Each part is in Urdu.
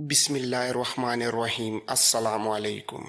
بسم اللہ الرحمن الرحیم۔ السلام علیکم۔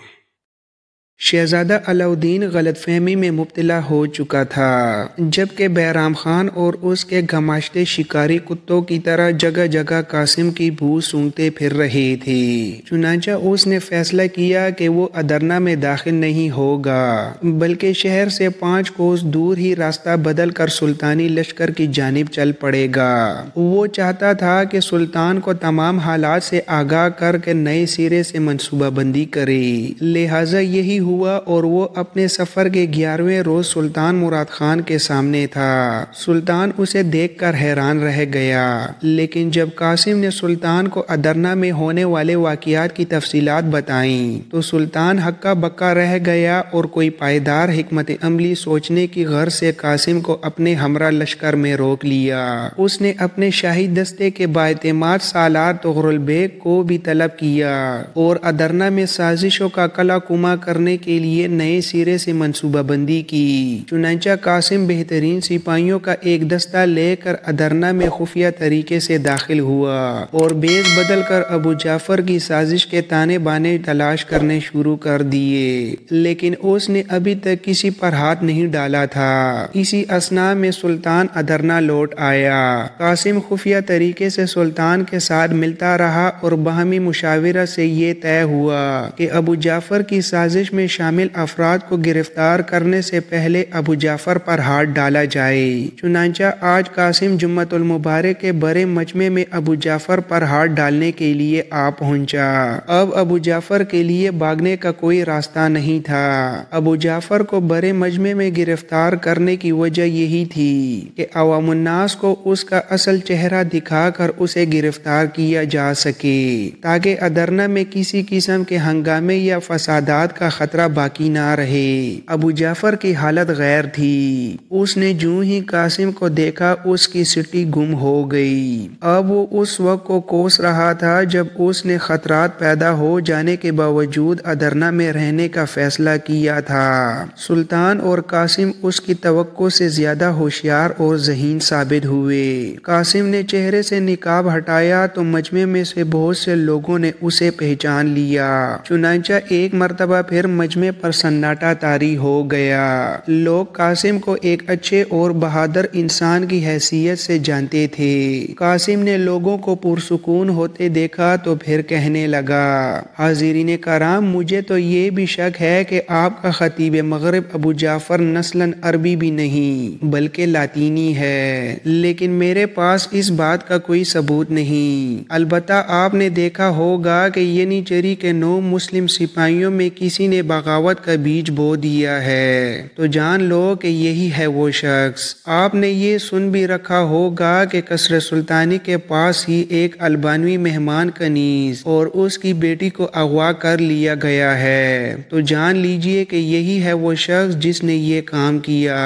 شہزادہ علاؤدین غلط فہمی میں مبتلا ہو چکا تھا، جبکہ بہرام خان اور اس کے گھماشتے شکاری کتوں کی طرح جگہ جگہ قاسم کی بو سونگتے پھر رہے تھے۔ چنانچہ اس نے فیصلہ کیا کہ وہ ادرنا میں داخل نہیں ہوگا، بلکہ شہر سے 5 کوس دور ہی راستہ بدل کر سلطانی لشکر کی جانب چل پڑے گا۔ وہ چاہتا تھا کہ سلطان کو تمام حالات سے آگاہ کر کے نئے سرے سے منصوبہ بندی کرے، لہٰذا یہی ہوا اور وہ اپنے سفر کے 11ویں روز سلطان مراد خان کے سامنے تھا۔ سلطان اسے دیکھ کر حیران رہ گیا، لیکن جب قاسم نے سلطان کو ادرنا میں ہونے والے واقعات کی تفصیلات بتائیں تو سلطان ہکا بکا رہ گیا اور کوئی پائیدار حکمت عملی سوچنے کی غرض سے قاسم کو اپنے ہمراہ لشکر میں روک لیا۔ اس نے اپنے شاہی دستے کے بااعتماد سالار طغرل بیگ کو بھی طلب کیا اور ادرنا میں سازشوں کا کلا کما کرنے کے لیے نئے سرے سے منصوبہ بندی کی۔ چنانچہ قاسم بہترین سپاہیوں کا ایک دستہ لے کر ادرنا میں خفیہ طریقے سے داخل ہوا اور بیز بدل کر ابو جعفر کی سازش کے تانے بانے تلاش کرنے شروع کر دیے، لیکن اس نے ابھی تک کسی پر ہاتھ نہیں ڈالا تھا۔ اسی اثناء میں سلطان ادرنا لوٹ آیا۔ قاسم خفیہ طریقے سے سلطان کے ساتھ ملتا رہا اور باہمی مشاورت سے یہ طے ہوا کہ ابو جعفر کی سازش میں شامل افراد کو گرفتار کرنے سے پہلے ابو جعفر پر ہاتھ ڈالا جائے۔ چنانچہ آج قاسم جمعۃ المبارک کے بڑے مجمع میں ابو جعفر پر ہاتھ ڈالنے کے لیے آ پہنچا۔ اب ابو جعفر کے لیے بھاگنے کا کوئی راستہ نہیں تھا۔ ابو جعفر کو بڑے مجمع میں گرفتار کرنے کی وجہ یہی تھی کہ عوام الناس کو اس کا اصل چہرہ دکھا کر اسے گرفتار کیا جا سکے، تاکہ ادرنا میں کسی قسم کے ہنگامے یا فسادات کا خطرہ باقی نہ رہے۔ ابو جعفر کی حالت غیر تھی۔ اس نے جو ہی قاسم کو دیکھا اس کی سٹی گم ہو گئی۔ اب وہ اس وقت کو کوس رہا تھا جب اس نے خطرات پیدا ہو جانے کے باوجود ادرنا میں رہنے کا فیصلہ کیا تھا۔ سلطان اور قاسم اس کی توقع سے زیادہ ہوشیار اور ذہین ثابت ہوئے۔ قاسم نے چہرے سے نقاب ہٹایا تو مجمع میں سے بہت سے لوگوں نے اسے پہچان لیا۔ چنانچہ ایک مرتبہ پھر مجمع پر سناٹا طاری ہو گیا۔ لوگ قاسم کو ایک اچھے اور بہادر انسان کی حیثیت سے جانتے تھے۔ قاسم نے لوگوں کو پرسکون ہوتے دیکھا تو پھر کہنے لگا، حاضرین کرام، مجھے تو یہ بھی شک ہے کہ آپ کا خطیب مغرب ابو جعفر نسلاً عربی بھی نہیں بلکہ لاطینی ہے، لیکن میرے پاس اس بات کا کوئی ثبوت نہیں۔ البتہ آپ نے دیکھا ہوگا کہ ینیچری کے 9 مسلم سپاہیوں میں کسی نے بغاوت کا بیج بو دیا ہے، تو جان لو کہ یہی ہے وہ شخص۔ آپ نے یہ سن بھی رکھا ہوگا کہ قصر سلطانی کے پاس ہی ایک البانوی مہمان کنیز اور اس کی بیٹی کو اغوا کر لیا گیا ہے، تو جان لیجئے کہ یہی ہے وہ شخص جس نے یہ کام کیا۔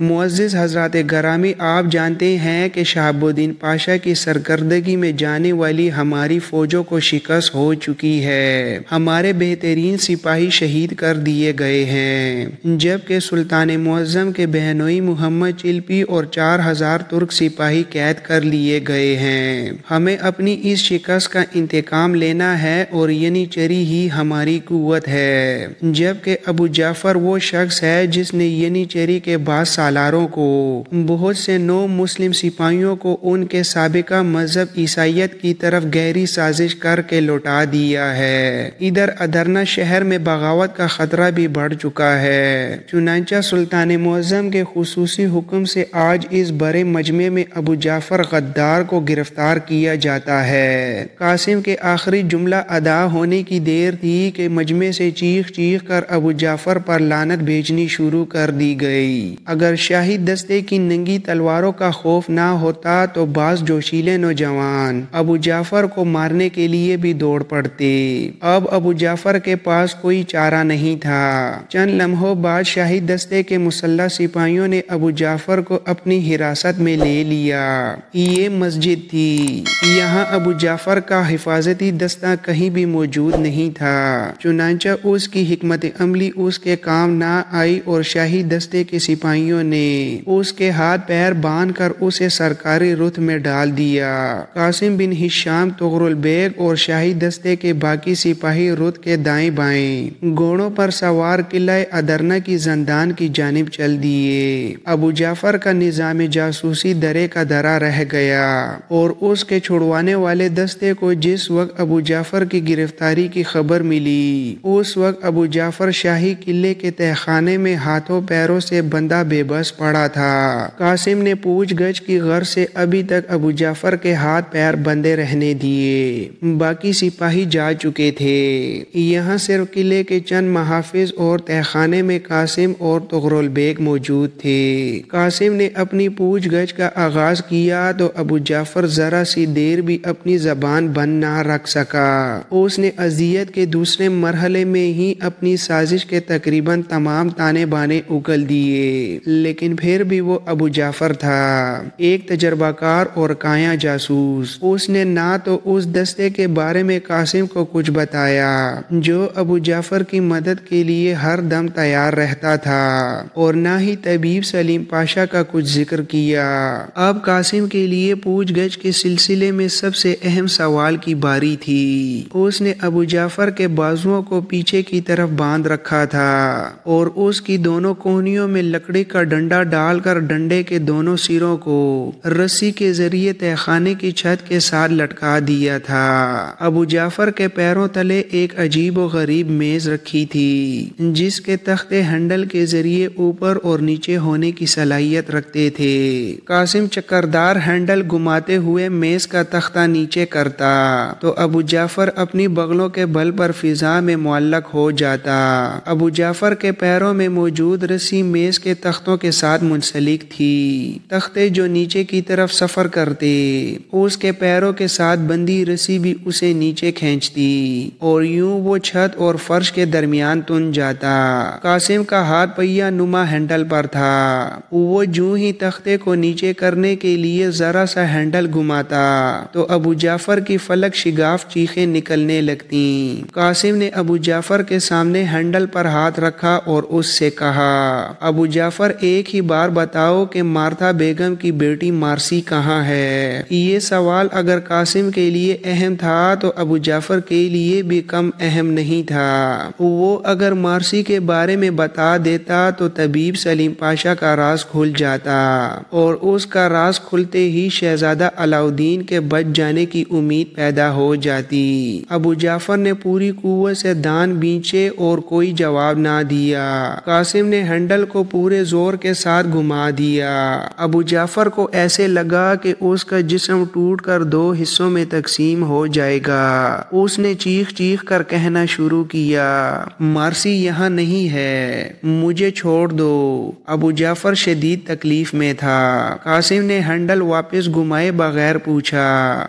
معزز حضرات گرامی، آپ جانتے ہیں کہ شہاب الدین پاشا کی سرکردگی میں جانے والی ہماری فوجوں کو شکست ہو چکی ہے، ہمارے بہترین سپاہی شہید کر دیے گئے ہیں، جبکہ سلطان معظم کے بہنوئی محمد چلپی اور 4000 ترک سپاہی قید کر لیے گئے ہیں۔ ہمیں اپنی اس شکست کا انتقام لینا ہے اور ینیچری ہی ہماری قوت ہے، جبکہ ابو جعفر وہ شخص ہے جس نے ینیچری کے بعض سالاروں کو، بہت سے 9 مسلم سپاہیوں کو ان کے سابقہ مذہب عیسائیت کی طرف گہری سازش کر کے لوٹا دیا ہے۔ ادھر ادرنا شہر میں بغاوت کا خطرہ بھی بڑھ چکا ہے۔ چنانچہ سلطان معظم کے خصوصی حکم سے آج اس بڑے مجمع میں ابو جعفر غدار کو گرفتار کیا جاتا ہے۔ قاسم کے آخری جملہ ادا ہونے کی دیر تھی کہ مجمع سے چیخ چیخ کر ابو جعفر پر لعنت بھیجنی شروع کر دی گئی۔ اگر شاہی دستے کی ننگی تلواروں کا خوف نہ ہوتا تو بعض جوشیلے نوجوان ابو جعفر کو مارنے کے لیے بھی دوڑ پڑتے۔ اب ابو جعفر کے پاس کوئی چارہ نہیں تھا۔ چند لمحوں بعد شاہی دستے کے مسلح سپاہیوں نے ابو جعفر کو اپنی حراست میں لے لیا۔ یہ مسجد تھی، یہاں ابو جعفر کا حفاظتی دستہ کہیں بھی موجود نہیں تھا، چنانچہ اس کی حکمت عملی اس کے کام نہ آئی اور شاہی دستے کے سپاہیوں نے اس کے ہاتھ پیر باندھ کر اسے سرکاری رتبے میں ڈال دیا۔ قاسم بن ہشام تغرل بیگ اور شاہی دستے کے باقی سپاہی رت کے دائیں بائیں گھوڑوں پر سوار قلعہ ادرنہ کی زندان کی جانب چل دیے۔ ابو جعفر کا نظام جاسوسی درے کا درا رہ گیا اور اس کے چھڑوانے والے دستے کو جس وقت ابو جعفر کی گرفتاری کی خبر ملی، اس وقت ابو جعفر شاہی قلعے کے تہہ خانے میں ہاتھوں پیروں سے بندہ بے بس پڑا تھا۔ قاسم نے پوچھ گچھ کی غرض سے ابھی تک ابو جعفر کے ہاتھ پیر بندے رہنے دیے، باقی سپاہی جا چکے تھے۔ یہاں صرف قلعے کے چند محافظ اور تہہ خانے میں قاسم اور تغرل بیگ موجود تھے۔ قاسم نے اپنی پوچھ گچھ کا آغاز کیا تو ابو جعفر ذرا سی دیر بھی اپنی زبان بند نہ رکھ سکا۔ اس نے اذیت کے دوسرے مرحلے میں ہی اپنی سازش کے تقریباً تمام تانے بانے اگل دیے، لیکن پھر بھی وہ ابو جعفر تھا، ایک تجربہ کار اور کایا جاسوس۔ اس نے نہ تو اس دستے کے بارے میں قاسم کو کچھ بتایا جو ابو جعفر کی مدد کے لیے ہر دم تیار رہتا تھا، اور نہ ہی طبیب سلیم پاشا کا کچھ ذکر کیا۔ اب قاسم کے لیے پوچھ گچھ کے سلسلے میں سب سے اہم سوال کی باری تھی۔ اس نے ابو جعفر کے بازوؤں کو پیچھے کی طرف باندھ رکھا تھا اور اس کی دونوں کوہنیوں میں لکڑی کا ڈنڈا ڈال کر ڈنڈے کے دونوں سروں کو رسی کے ذریعے تہہ خانے کی چھت کے ساتھ لٹکا دیا تھا۔ ابو جعفر کے پیروں تلے ایک عجیب و غریب میز رکھی تھی جس کے تختے ہینڈل کے ذریعے اوپر اور نیچے ہونے کی صلاحیت رکھتے تھے۔ قاسم چکردار ہینڈل گھماتے ہوئے میز کا تختہ نیچے کرتا تو ابو جعفر اپنی بغلوں کے بل پر فضا میں معلق ہو جاتا۔ ابو جعفر کے پیروں میں موجود رسی میز کے تختوں کے ساتھ منسلک تھی۔ تختے جو نیچے کی طرف سفر کرتے، اس کے پیروں کے ساتھ بندی رسی بھی اسے نیچے کھینچتی اور یوں وہ چھت اور فرش کے درمیان تن جاتا۔ قاسم کا ہاتھ پہیا نما ہینڈل پر تھا، وہ جو ہی تختے کو نیچے کرنے کے لیے ذرا سا ہینڈل گھماتا تو ابو جعفر کی فلک شگاف چیخیں نکلنے لگتی۔ قاسم نے ابو جعفر کے سامنے ہینڈل پر ہاتھ رکھا اور اس سے کہا، ابو جعفر ایک ہی بار بتاؤ کہ مارتھا بیگم کی بیٹی مارسی کہاں ہے؟ یہ سوال اگر قاسم کے لیے اہم تھا تو ابو جعفر کے لیے بھی کم اہم نہیں تھا۔ وہ اگر مارسی کے بارے میں بتا دیتا تو طبیب سلیم پاشا کا راز کھل جاتا اور اس کا راز کھلتے ہی شہزادہ علاؤدین کے بچ جانے کی امید پیدا ہو جاتی۔ ابو جعفر نے پوری قوت سے دان بینچے اور کوئی جواب نہ دیا۔ قاسم نے ہینڈل کو پورے زور کے ساتھ گھما دیا۔ ابو جعفر کو ایسے لگا کہ اس کا جسم ٹوٹ کر دو حصوں میں تقسیم ہو جائے گا۔ اس نے چیخ چیخ کر کہنا شروع کیا، مارسی یہاں نہیں ہے، مجھے چھوڑ دو۔ ابو جعفر شدید تکلیف میں تھا۔ قاسم نے ہینڈل واپس گھمائے بغیر پوچھا،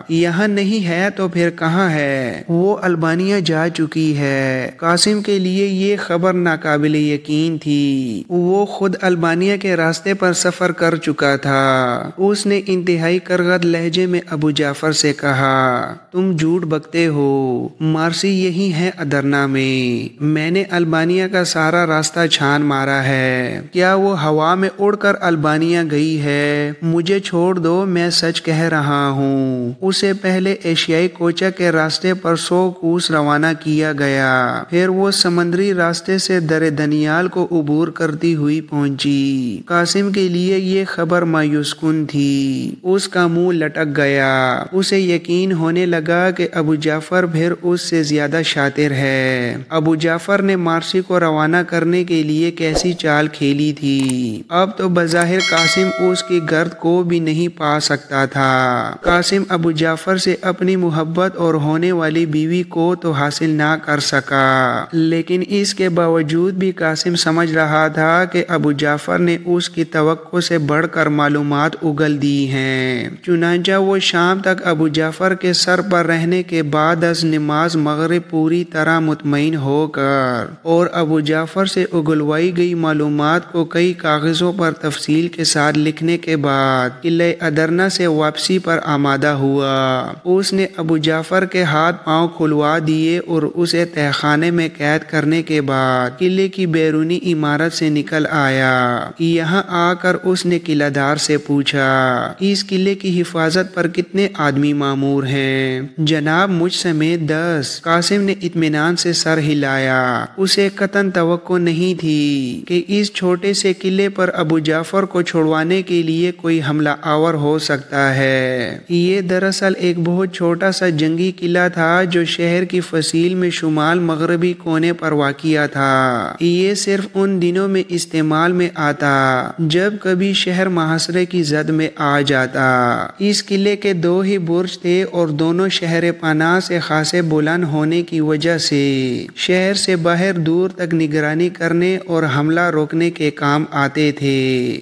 یہاں نہیں ہے تو پھر کہاں ہے؟ وہ البانیہ جا چکی ہے۔ قاسم کے لیے یہ خبر ناقابل یقین تھی۔ وہ خود البانیہ کے راستے پر سفر کر چکا تھا۔ اس نے انتہائی کرغد لہجے میں ابو جعفر سے کہا، تم جھوٹ بکتے ہو، مارسی یہی ہے ادرنا میں نے البانیہ کا سارا راستہ چھان مارا ہے، کیا وہ ہوا میں اڑ کر البانیہ گئی ہے؟ مجھے چھوڑ دو، میں سچ کہہ رہا ہوں۔ اسے پہلے ایشیائی کوچہ کے راستے پر 100 کوس روانہ کیا گیا، پھر وہ سمندری راستے سے در دنیال کو عبور کرتی ہوئی پہنچی۔ قاسم کے لیے یہ خبر مایوس کن تھی۔ اس کا منہ لٹک گیا۔ اسے یقین ہونے لگا کہ ابو جعفر پھر اس سے زیادہ شاطر ہے۔ ابو جعفر نے مارسی کو روانہ کرنے کے لیے کیسی چال کھیلی تھی، اب تو بظاہر قاسم اس کی گرد کو بھی نہیں پا سکتا تھا۔ قاسم ابو جعفر سے اپنی محبت اور ہونے والی بیوی کو تو حاصل نہ کر سکا، لیکن اس کے باوجود بھی قاسم سمجھ رہا تھا کہ ابو جعفر نے اس کی توقع سے بڑھ کر معلومات اگل دی ہیں۔ چنانچہ وہ شام تک ابو جعفر کے سر پر رہنے کے بعد از نماز مغرب پوری طرح مطمئن ہو کر پر اور ابو جعفر سے اگلوائی گئی معلومات کو کئی کاغذوں پر تفصیل کے ساتھ لکھنے کے بعد قلعہ ادرنہ سے واپسی پر آمادہ ہوا۔ اس نے ابو جعفر کے ہاتھ پاؤں کھلوا دیے اور اسے تہہ خانے میں قید کرنے کے بعد قلعے کی بیرونی عمارت سے نکل آیا۔ یہاں آ کر اس نے قلعہ دار سے پوچھا، اس قلعے کی حفاظت پر کتنے آدمی مامور ہیں؟ جناب مجھ سمیت 10۔ قاسم نے اطمینان سے سر ہلایا۔ اسے قطعاً توقع نہیں تھی کہ اس چھوٹے سے قلعے پر ابو جعفر کو چھڑوانے کے لیے کوئی حملہ آور ہو سکتا ہے۔ یہ دراصل ایک بہت چھوٹا سا جنگی قلعہ تھا جو شہر کی فصیل میں شمال مغربی کونے پر واقع تھا۔ یہ صرف ان دنوں میں استعمال میں آتا جب کبھی شہر محاصرے کی زد میں آ جاتا۔ اس قلعے کے 2 ہی برج تھے اور دونوں شہر پناہ سے خاصے بلند ہونے کی وجہ سے شہر سے باہر دور تک نگرانی کرنے اور حملہ روکنے کے کام آتے تھے۔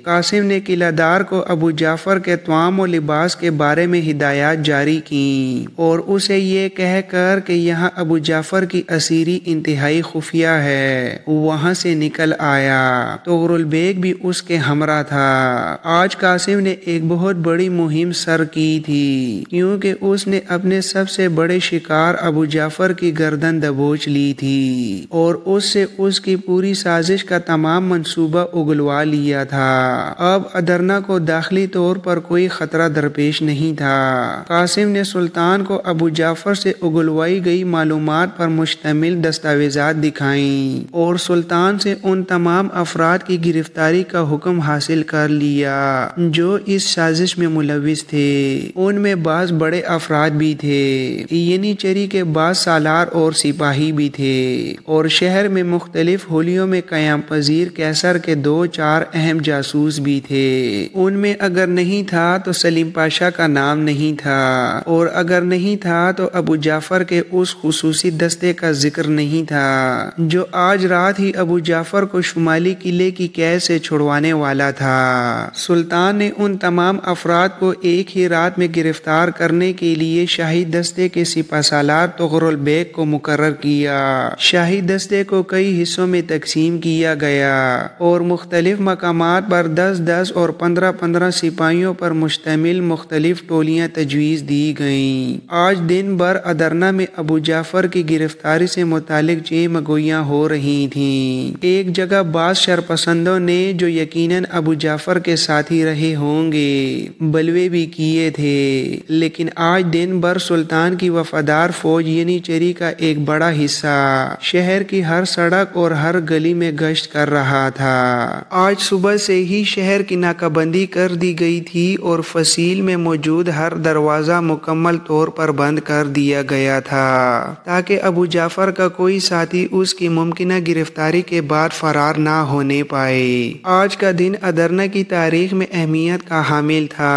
قاسم نے قلعہ دار کو ابو جعفر کے طعام و لباس کے بارے میں ہدایات جاری کی اور اسے یہ کہہ کر کہ یہاں ابو جعفر کی اسیری انتہائی خفیہ ہے وہاں سے نکل آیا۔ طغرل بیگ بھی اس کے ہمراہ تھا۔ آج قاسم نے ایک بہت بڑی مہم سر کی تھی کیونکہ اس نے اپنے سب سے بڑے شکار ابو جعفر کی گردن دبوچ لی تھی اور اس سے اس کی پوری سازش کا تمام منصوبہ اگلوا لیا تھا۔ اب ادرنہ کو داخلی طور پر کوئی خطرہ درپیش نہیں تھا۔ قاسم نے سلطان کو ابو جعفر سے اگلوائی گئی معلومات پر مشتمل دستاویزات دکھائیں اور سلطان سے ان تمام افراد کی گرفتاری کا حکم حاصل کر لیا جو اس سازش میں ملوث تھے۔ ان میں بعض بڑے افراد بھی تھے، یعنی چری کے بعض سالار اور سپاہی بھی تھے، اور شہر میں مختلف حلیوں میں قیام پذیر قیصر کے 2-4 اہم جاسوس بھی تھے۔ ان میں اگر نہیں تھا تو سلیم پاشا کا نام نہیں تھا، اور اگر نہیں تھا تو ابو جعفر کے اس خصوصی دستے کا ذکر نہیں تھا جو آج رات ہی ابو جعفر کو شمالی قلعے کی قید سے چھڑوانے والا تھا۔ سلطان نے ان تمام افراد کو ایک ہی رات میں گرفتار کرنے کے لیے شاہی دستے کے سپہ سالار طغرل بیگ کو مقرر کیا۔ شاہی دستے کو کئی حصوں میں تقسیم کیا گیا اور مختلف مقامات پر 10-10 اور 15-15 سپاہیوں پر مشتمل مختلف ٹولیاں تجویز دی گئیں۔ آج دن بھر ادرنہ میں ابو جعفر کی گرفتاری سے متعلق چیمگوئیاں ہو رہی تھیں۔ ایک جگہ بعض شرپسندوں نے جو یقیناً ابو جعفر کے ساتھی رہے ہوں گے بلوے بھی کیے تھے، لیکن آج دن بھر سلطان کی وفادار فوج یعنی چری کا ایک بڑا حصہ شہر کی ہر سڑک اور ہر گلی میں گشت کر رہا تھا۔ آج صبح سے ہی شہر کی ناکہ بندی کر دی گئی تھی اور فصیل میں موجود ہر دروازہ مکمل طور پر بند کر دیا گیا تھا تاکہ ابو جعفر کا کوئی ساتھی اس کی ممکنہ گرفتاری کے بعد فرار نہ ہونے پائے۔ آج کا دن ادرنہ کی تاریخ میں اہمیت کا حامل تھا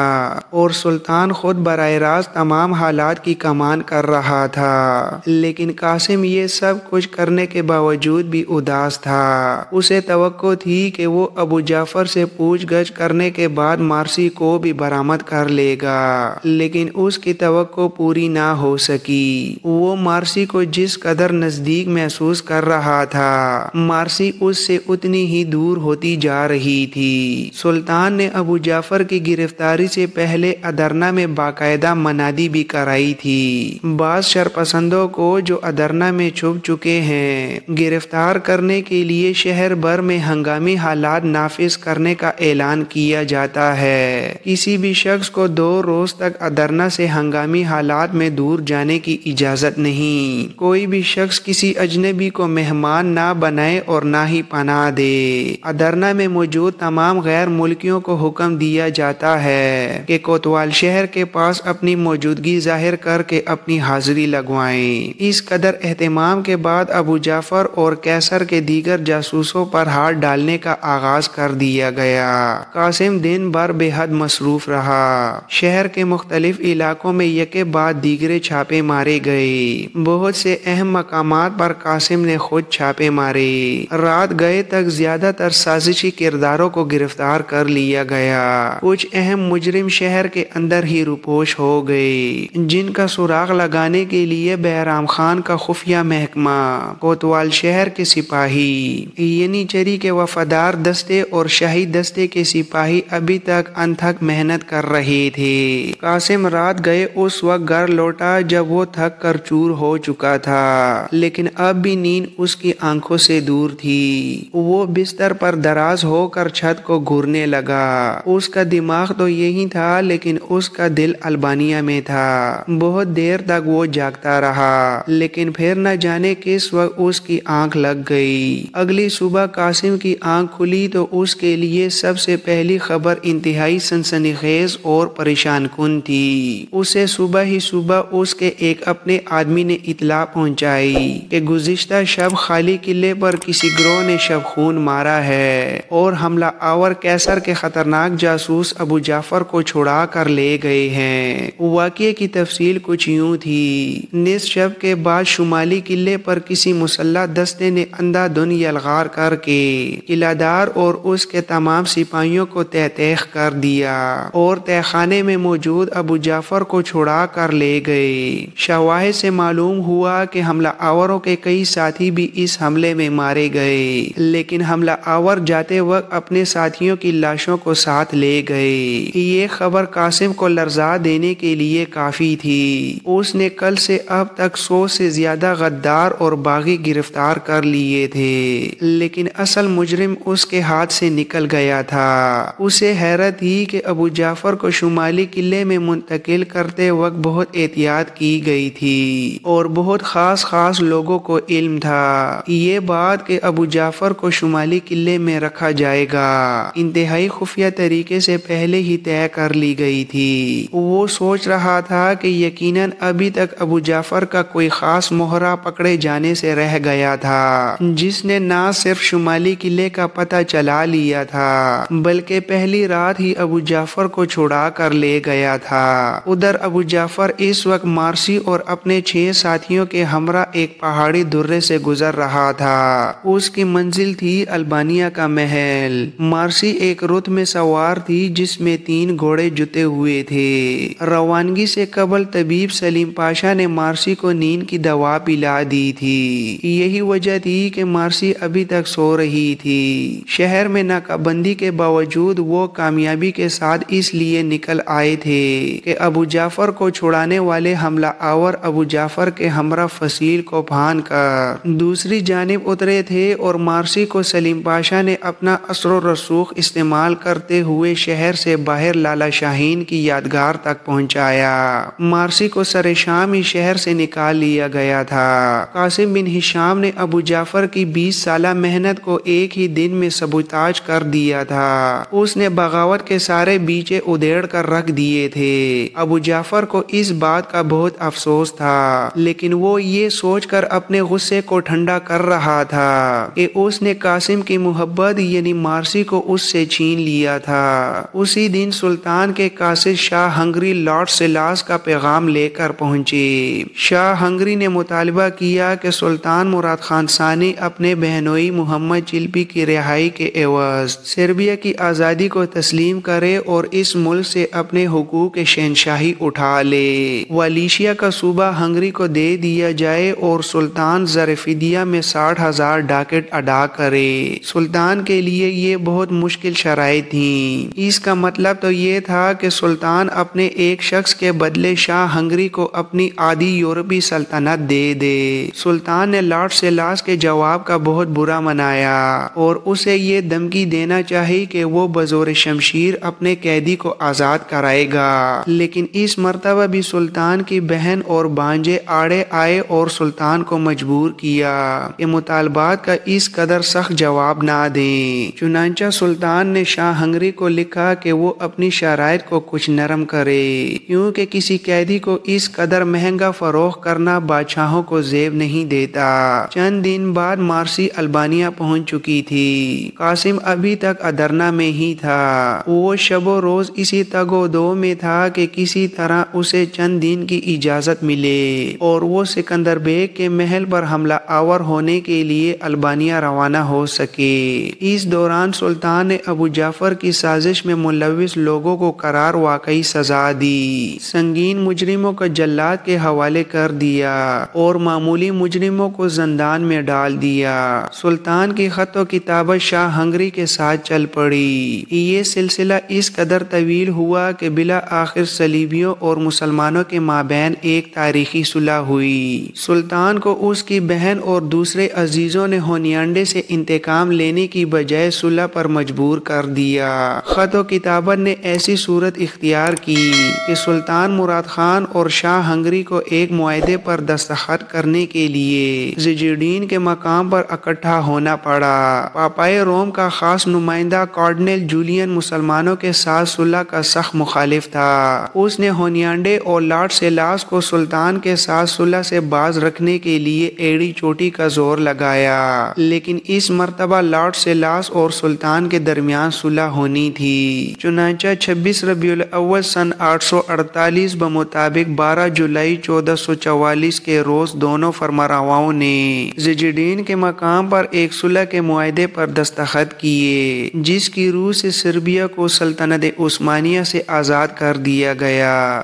اور سلطان خود براہ راست تمام حالات کی کمان کر رہا تھا، لیکن قاسم یہ سب کچھ کرنے کے باوجود بھی اداس تھا۔ اسے توقع تھی کہ وہ ابو جعفر سے پوچھ گچھ کرنے کے بعد مارسی کو بھی برآمد کر لے گا، لیکن اس کی توقع پوری نہ ہو سکی۔ وہ مارسی کو جس قدر نزدیک محسوس کر رہا تھا، مارسی اس سے اتنی ہی دور ہوتی جا رہی تھی۔ سلطان نے ابو جعفر کی گرفتاری سے پہلے ادرنہ میں باقاعدہ منادی بھی کرائی تھی۔ بعض شرپسندوں کو جو ادرنہ میں چھپ چکے ہیں گرفتار کرنے کے لیے شہر بھر میں ہنگامی حالات نافذ کرنے کا اعلان کیا جاتا ہے۔ کسی بھی شخص کو 2 روز تک ادرنہ سے ہنگامی حالات میں دور جانے کی اجازت نہیں۔ کوئی بھی شخص کسی اجنبی کو مہمان نہ بنائے اور نہ ہی پناہ دے۔ ادرنہ میں موجود تمام غیر ملکیوں کو حکم دیا جاتا ہے کہ کوتوال شہر کے پاس اپنی موجودگی ظاہر کر کے اپنی حاضری لگوائیں۔ اس قدر اہتمام کے بعد ابو جعفر اور قیصر کے دیگر جاسوسوں پر ہاتھ ڈالنے کا آغاز کر دیا گیا۔ قاسم دن بھر بے حد مصروف رہا۔ شہر کے مختلف علاقوں میں یکے بعد دیگرے چھاپے مارے گئے۔ بہت سے اہم مقامات پر قاسم نے خود چھاپے مارے۔ رات گئے تک زیادہ تر سازشی کرداروں کو گرفتار کر لیا گیا۔ کچھ اہم مجرم شہر کے اندر ہی روپوش ہو گئے جن کا سراغ لگانے کے لیے بہرام خان کا خفیہ محکمہ کوتوال شہر کے سپاہی یعنی چری کے وفادار دستے اور شاہی دستے کے سپاہی ابھی تک انتھک محنت کر رہے تھے۔ قاسم رات گئے اس وقت گھر لوٹا جب وہ تھک کر چور ہو چکا تھا، لیکن اب بھی نیند اس کی آنکھوں سے دور تھی۔ وہ بستر پر دراز ہو کر چھت کو گھورنے لگا۔ اس کا دماغ تو یہی تھا لیکن اس کا دل البانیہ میں تھا۔ بہت دیر تک وہ جاگتا رہا لیکن پھر نہ جانے کس وقت اس کی آنکھ لگ گئی۔ اگلی صبح قاسم کی آنکھ کھلی تو اس کے لیے سب سے پہلی خبر انتہائی سنسنی خیز اور پریشان کن تھی۔ اسے صبح ہی صبح اس کے ایک اپنے آدمی نے اطلاع پہنچائی کہ گزشتہ شب خالی قلعے پر کسی گروہ نے شب خون مارا ہے اور حملہ آور کیسر کے خطرناک جاسوس ابو جعفر کو چھڑا کر لے گئے ہیں۔ واقعے کی تفصیل کچھ یوں تھی۔ نصف شب کے بعد شمالی قلعے پر کسی مسلح دستے نے اندھا دھند یلغار کر کے قلعہ دار اور اس کے تمام سپاہیوں کو تہ تیخ کر دیا اور تہ خانے میں موجود ابو جعفر کو چھڑا کر لے گئے۔ شواہد سے معلوم ہوا کہ حملہ آوروں کے کئی ساتھی بھی اس حملے میں مارے گئے، لیکن حملہ آور جاتے وقت اپنے ساتھیوں کی لاشوں کو ساتھ لے گئے۔ یہ خبر قاسم کو لرزا دینے کے لیے کافی تھی۔ اس نے کل سے اب تک 100 سے زیادہ غدار اور باغی گرفتار کر لیے تھے، لیکن اصل مجرم اس کے ہاتھ سے نکل گیا تھا۔ اسے حیرت تھی کہ ابو جعفر کو شمالی قلعے میں منتقل کرتے وقت بہت احتیاط کی گئی تھی اور بہت خاص لوگوں کو علم تھا۔ یہ بات کہ ابو جعفر کو شمالی قلعے میں رکھا جائے گا انتہائی خفیہ طریقے سے پہلے ہی طے کر لی گئی تھی۔ وہ سوچ رہا تھا کہ یقیناً ابھی تک ابو جعفر کا کوئی خاص مہرہ پکڑے جانے سے رہ گیا تھا جس نے نہ صرف شمالی قلعے کا پتہ چلا لیا تھا بلکہ پہلی رات ہی ابو جعفر کو چھڑا کر لے گیا تھا۔ ادھر ابو جعفر اس وقت مارسی اور اپنے 6 ساتھیوں کے ہمراہ ایک پہاڑی درے سے گزر رہا تھا۔ اس کی منزل تھی البانیہ کا محل۔ مارسی ایک رت میں سوار تھی جس میں 3 گھوڑے جتے ہوئے تھے۔ روانگی سے قبل طبیب سلیم پاشا نے مارسی کو نیند کی دوا پلا دی تھی۔ یہی وجہ تھی کہ مارسی ابھی تک سو رہی تھی۔ شہر میں ناکہ بندی کے باوجود وہ کامیابی کے ساتھ اس لیے نکل آئے تھے کہ ابو جعفر کو چھڑانے والے حملہ آور ابو جعفر کے ہمراہ فصیل کو پھان کر دوسری جانب اترے تھے اور مارسی کو سلیم پاشا نے اپنا اثر و رسوخ استعمال کرتے ہوئے شہر سے باہر لالا شاہین کی یادگار تک پہنچایا۔ مارسی کو سر شام ہی شہر سے نکال لیا گیا تھا۔ قاسم بن ہشام نے ابو جعفر کی 20 سالہ محنت کو ایک ہی دن میں سبوتاج کر دیا تھا۔ اس نے بغاوت کے سارے بیچے ادھیڑ کر رکھ دیے تھے۔ ابو جعفر کو اس بات کا بہت افسوس تھا، لیکن وہ یہ سوچ کر اپنے غصے کو ٹھنڈا کر رہا تھا کہ اس نے قاسم کی محبت یعنی مارسی کو اس سے چھین لیا تھا۔ اسی دن سلطان کے قاصد شاہ ہنگری لارڈ سلاس کا پیغام لے کر پہنچے۔ شاہ ہنگری نے مطالبہ کیا کہ سلطان مراد خان ثانی اپنے بہنوئی محمد چلپی کی رہائی کے عوض سربیا کی آزادی کو تسلیم کرے اور اس ملک سے اپنے حقوق شہنشاہی اٹھا لے۔ والیشیا کا صوبہ ہنگری کو دے دیا جائے اور سلطان زر فدیہ میں 60,000 ڈاکٹ ادا کرے۔ سلطان کے لیے یہ بہت مشکل شرائط تھیں۔ اس کا مطلب تو یہ تھا کہ سلطان اپنے ایک شخص کے بدلے شاہ ہنگری کو اپنی آدھی یورپی سلطنت دے دے۔ سلطان نے لارڈ سلاس کے جواب کا بہت برا منایا اور اسے یہ دھمکی دینا چاہی کہ وہ بزور شمشیر اپنے قیدی کو آزاد کرائے گا، لیکن اس مرتبہ بھی سلطان کی بہن اور بانجے آڑے آئے اور سلطان کو مجبور کیا کہ مطالبات کا اس قدر سخت جواب نہ دیں۔ چنانچہ سلطان نے شاہ ہنگری کو لکھا کہ وہ اپنی شرائط کو کچھ نرم کرے، کیونکہ کسی قیدی کو اس قدر مہنگا فروخت کرنا بادشاہوں کو زیب نہیں دیتا۔ چند دن بعد مارسی البانیہ پہنچ چکی تھی۔ قاسم ابھی تک ادرنا میں ہی تھا۔ وہ شب و روز اسی تگ و دو میں تھا کہ کسی طرح اسے چند دن کی اجازت ملے اور وہ سکندر بیگ کے محل پر حملہ آور ہونے کے لیے البانیہ روانہ ہو سکے۔ اس دوران سلطان نے ابو جعفر کی سازش میں ملوث لوگوں کو قرار واقعی سزا دی، سنگین مجرموں کو جلاد کے حوالے کر دیا اور معمولی مجرموں مظلوموں کو زندان میں ڈال دیا۔ سلطان کی خط و کتابت شاہ ہنگری کے ساتھ چل پڑی۔ یہ سلسلہ اس قدر طویل ہوا کہ بلا آخر صلیبیوں اور مسلمانوں کے مابین ایک تاریخی صلح ہوئی۔ سلطان کو اس کی بہن اور دوسرے عزیزوں نے ہونیانڈے سے انتقام لینے کی بجائے صلح پر مجبور کر دیا۔ خط و کتابت نے ایسی صورت اختیار کی کہ سلطان مراد خان اور شاہ ہنگری کو ایک معاہدے پر دستخط کرنے کے لیے زیجڈین کے مقام پر اکٹھا ہونا پڑا۔ پاپائے روم کا خاص نمائندہ کارڈنل جولین مسلمانوں کے ساتھ صلح کا سخت مخالف تھا۔ اس نے ہونیانڈے اور لارڈ سیلاس کو سلطان کے ساتھ صلح سے باز رکھنے کے لیے ایڑی چوٹی کا زور لگایا، لیکن اس مرتبہ لارڈ سیلاس اور سلطان کے درمیان صلح ہونی تھی۔ چنانچہ 26 ربیع الاول سن 848 بمطابق 12 جولائی 1444 کے روز دونوں فرمانرواؤں نے زیجڈین کے مقام پر ایک صلح کے معاہدے پر دستخط کیے، جس کی روح سے سربیا کو سلطنت عثمانیہ سے آزاد کر دیا گیا۔